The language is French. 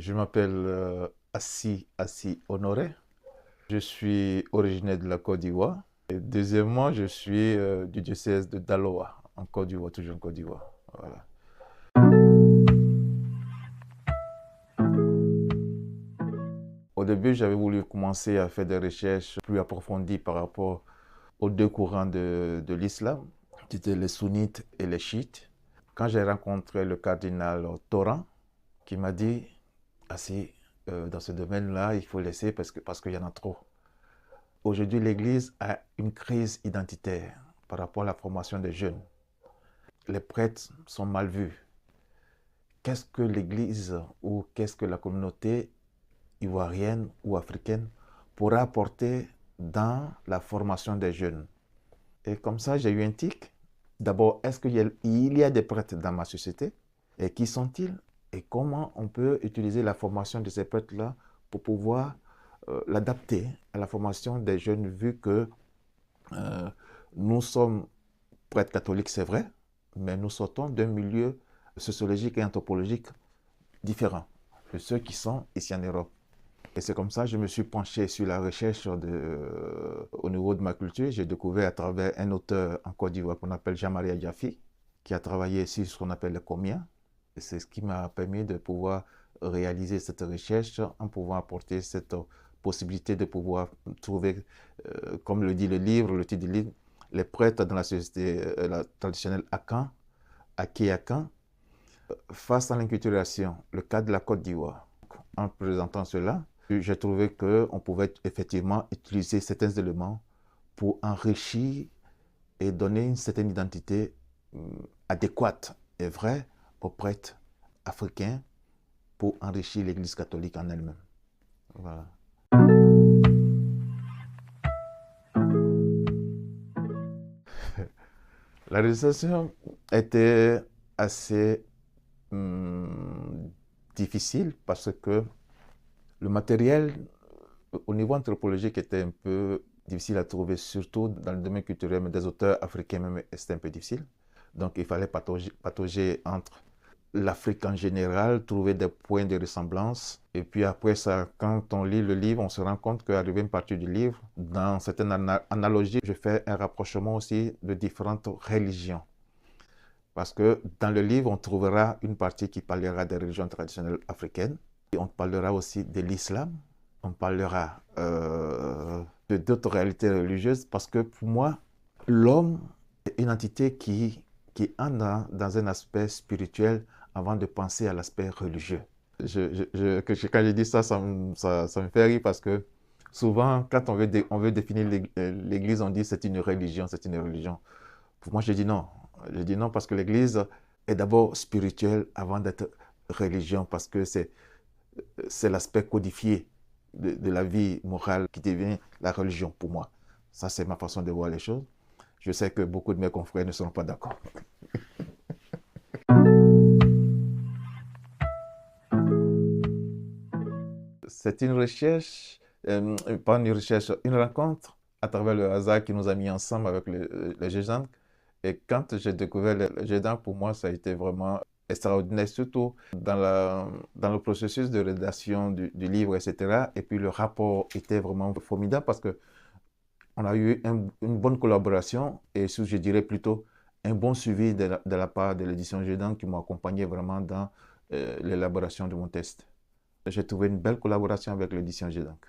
Je m'appelle Assi Honoré. Je suis originaire de la Côte d'Ivoire. Et deuxièmement, je suis du diocèse de Daloa, en Côte d'Ivoire, toujours en Côte d'Ivoire. Voilà. Au début, j'avais voulu commencer à faire des recherches plus approfondies par rapport aux deux courants de l'islam, qui étaient les sunnites et les chiites. Quand j'ai rencontré le cardinal Toran, qui m'a dit, Assi, dans ce domaine-là, il faut laisser parce qu'il y en a trop. Aujourd'hui, l'Église a une crise identitaire par rapport à la formation des jeunes. Les prêtres sont mal vus. Qu'est-ce que l'Église ou qu'est-ce que la communauté ivoirienne ou africaine pourra apporter dans la formation des jeunes? Et comme ça, j'ai eu un tic. D'abord, est-ce qu'il y a des prêtres dans ma société? Et qui sont-ils? Et comment on peut utiliser la formation de ces prêtres-là pour pouvoir l'adapter à la formation des jeunes, vu que nous sommes prêtres catholiques, c'est vrai, mais nous sortons d'un milieu sociologique et anthropologique différent de ceux qui sont ici en Europe. Et c'est comme ça que je me suis penché sur la recherche au niveau de ma culture. J'ai découvert à travers un auteur en Côte d'Ivoire qu'on appelle Jean-Marie Diafi, qui a travaillé ici sur ce qu'on appelle le Comien. Et c'est ce qui m'a permis de pouvoir réaliser cette recherche en pouvant apporter cette possibilité de pouvoir trouver, comme le dit le livre, le titre du livre, les prêtres dans la société traditionnelle Akan, Aké Akan, face à l'inculturation, le cas de la Côte d'Ivoire. En présentant cela, j'ai trouvé qu'on pouvait effectivement utiliser certains éléments pour enrichir et donner une certaine identité adéquate et vraie aux prêtres africains pour enrichir l'Église catholique en elle-même. Voilà. La réalisation était assez difficile parce que le matériel au niveau anthropologique était un peu difficile à trouver, surtout dans le domaine culturel, mais des auteurs africains même, c'était un peu difficile. Donc il fallait patauger entre l'Afrique en général, trouver des points de ressemblance. Et puis après ça, quand on lit le livre, on se rend compte qu'arrivé une partie du livre, dans certaines analogies, je fais un rapprochement aussi de différentes religions. Parce que dans le livre, on trouvera une partie qui parlera des religions traditionnelles africaines. Et on parlera aussi de l'islam. On parlera de d'autres réalités religieuses. Parce que pour moi, l'homme est une entité qui entre dans un aspect spirituel avant de penser à l'aspect religieux. Quand je dis ça, ça me fait rire parce que souvent, quand on veut définir l'Église, on dit c'est une religion, c'est une religion. Pour moi, je dis non. Je dis non parce que l'Église est d'abord spirituelle avant d'être religion, parce que c'est l'aspect codifié de la vie morale qui devient la religion pour moi. Ça, c'est ma façon de voir les choses. Je sais que beaucoup de mes confrères ne seront pas d'accord. C'est une recherche, pas une recherche, une rencontre à travers le hasard qui nous a mis ensemble avec les Géjanques. Et quand j'ai découvert les Géjanques, pour moi, ça a été vraiment extraordinaire, surtout dans le processus de rédaction du livre, etc. Et puis le rapport était vraiment formidable parce que on a eu une bonne collaboration et je dirais plutôt un bon suivi de la part de l'édition Gédank qui m'a accompagné vraiment dans l'élaboration de mon texte. J'ai trouvé une belle collaboration avec l'édition Gédank.